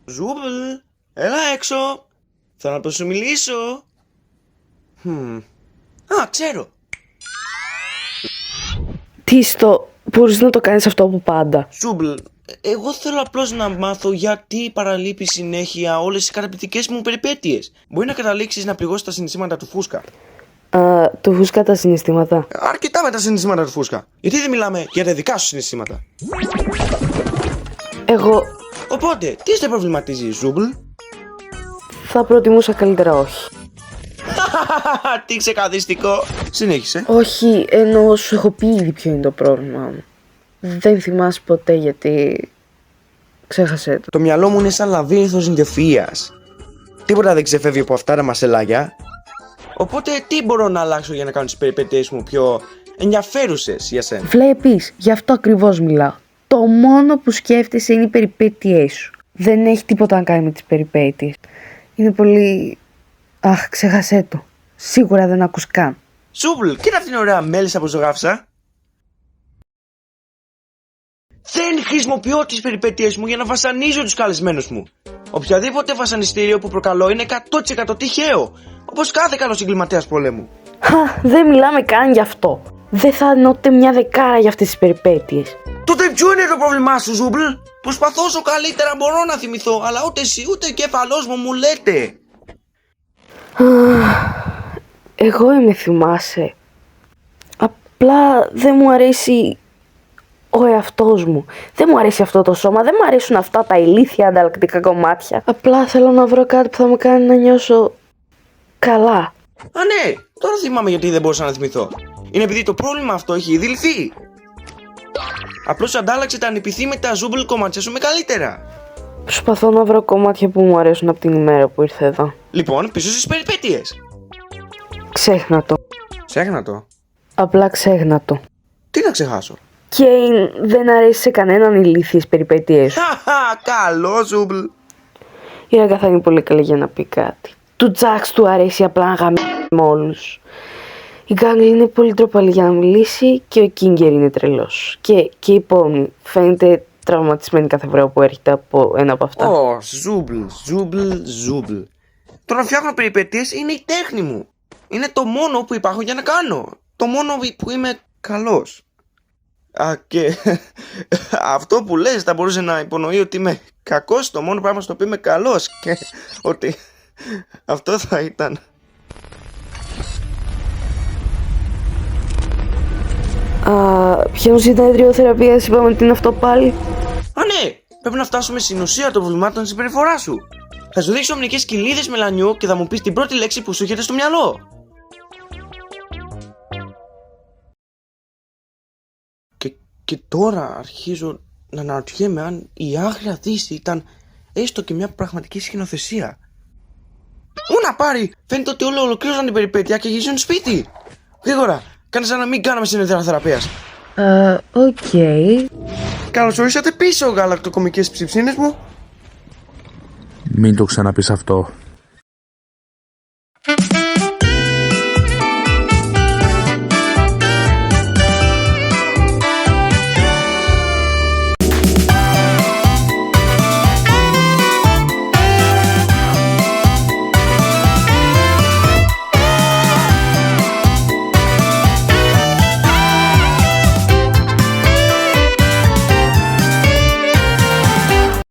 Ζούμπλ, έλα έξω. Θέλω να το σου μιλήσω. Α, ξέρω. Τίστο, μπορείς να το κάνεις αυτό από πάντα. Ζούμπλ, εγώ θέλω απλώς να μάθω γιατί παραλείπει συνέχεια όλες τις καταπληκτικές μου περιπέτειες. Μπορεί να καταλήξεις να πληγώσεις τα συναισθήματα του Φούσκα. Του Φούσκα τα συναισθήματα. Αρκετά με τα συναισθήματα του Φούσκα. Γιατί δεν μιλάμε για τα δικά σου συναισθήματα. Εγώ Οπότε, τι σε προβληματίζει, Ζούμπλ? θα προτιμούσα καλύτερα όχι. Τι ξεκαθιστικό. Συνέχισε. Όχι, ενώ σου έχω πει ήδη ποιο είναι το πρόβλημά μου. Δεν θυμάσαι ποτέ γιατί ξέχασε το. Το μυαλό μου είναι σαν λαβύρινθος ιδιοφυΐας. Τίποτα δεν ξεφεύγει από αυτά τα μασελάκια. Οπότε τι μπορώ να αλλάξω για να κάνω τις περιπέτειες μου πιο ενδιαφέρουσες για σένα? Βλέπεις, γι' αυτό ακριβώς μιλάω. Το μόνο που σκέφτεσαι είναι οι περιπέτειές σου. Δεν έχει τίποτα να κάνει με τις περιπέτειες. Είναι πολύ... Αχ, ξέχασέ το. Σίγουρα δεν ακούς καν. Ζούμπλ, κοίτα αυτήν την ωραία μέλισσα που ζωγράφισα. Δεν χρησιμοποιώ τις περιπέτειες μου για να βασανίζω τους καλεσμένους μου. Οποιαδήποτε βασανιστήριο που προκαλώ είναι 100% τυχαίο. Όπως κάθε καλός εγκληματίας πολέμου. Δεν μιλάμε καν γι' αυτό. Δεν θα είναι ούτε μια δεκάρα για αυτές τις περιπέτειες. Τότε ποιο είναι το πρόβλημά σου, Ζούμπλ? Προσπαθώ όσο καλύτερα μπορώ να θυμηθώ, αλλά ούτε εσύ ούτε ο κεφαλός μου λέτε. Εγώ είμαι, θυμάσαι. Απλά δεν μου αρέσει ο εαυτός μου. Δεν μου αρέσει αυτό το σώμα, δεν μου αρέσουν αυτά τα ηλίθια ανταλλακτικά κομμάτια. Απλά θέλω να βρω κάτι που θα με κάνει να νιώσω καλά. Α, ναι, τώρα θυμάμαι γιατί δεν μπορούσα να θυμηθώ. Είναι επειδή το πρόβλημα αυτό έχει ήδη λυθεί. Απλώς αντάλλαξε τα ανεπιθύμητα Ζούμπλ κομμάτια σου με καλύτερα. Προσπαθώ να βρω κομμάτια που μου αρέσουν από την ημέρα που ήρθε εδώ. Λοιπόν, πίσω στις περιπέτειες. Ξέχνα το. Ξέχνα το. Απλά ξέχνα το. Τι να ξεχάσω? Και δεν αρέσει σε κανέναν ηλίθιες περιπέτειές σου. Χαχα, καλό Ζούμπλ. Η Ράκα θα είναι πολύ καλή για να πει κάτι. Του Τζάξ του αρέσει απλά να γαμίσει με όλους. Η Γκάγκλ είναι πολύ τροπαλή για να μιλήσει και ο Κίνγκερ είναι τρελός. Και η Πόμνη φαίνεται τραυματισμένη κάθε φορά που έρχεται από ένα από αυτά. Ζούμπλ. Το να φτιάχνω περιπέτειες είναι η τέχνη μου. Είναι το μόνο που υπάρχω για να κάνω. Το μόνο που είμαι καλός. Και αυτό που λες θα μπορούσε να υπονοεί ότι είμαι κακός. Το μόνο πράγμα στο οποίο είμαι καλός. Και ότι αυτό θα ήταν... Ποιο συνέδριο θεραπείας είπαμε ότι είναι αυτό πάλι? Α, ναι! Πρέπει να φτάσουμε στην ουσία των προβλημάτων της συμπεριφοράς σου. Θα σου δείξω μερικές κοιλίδες μελανιού και θα μου πεις την πρώτη λέξη που σου έρχεται στο μυαλό. Και τώρα αρχίζω να αναρωτιέμαι αν η Άγρια Δύση ήταν έστω και μια πραγματική σκηνοθεσία. Πού να πάρει! Φαίνεται ότι όλοι ολοκλήρωσαν την περιπέτεια και γυρίζουν σπίτι. Γρήγορα! Κάνε σαν να μην κάναμε συνέδρια θεραπείας. Οκ. Καλώς ορίσατε πίσω, γαλακτοκομικές ψιψίνες μου. Μην το ξαναπείς αυτό.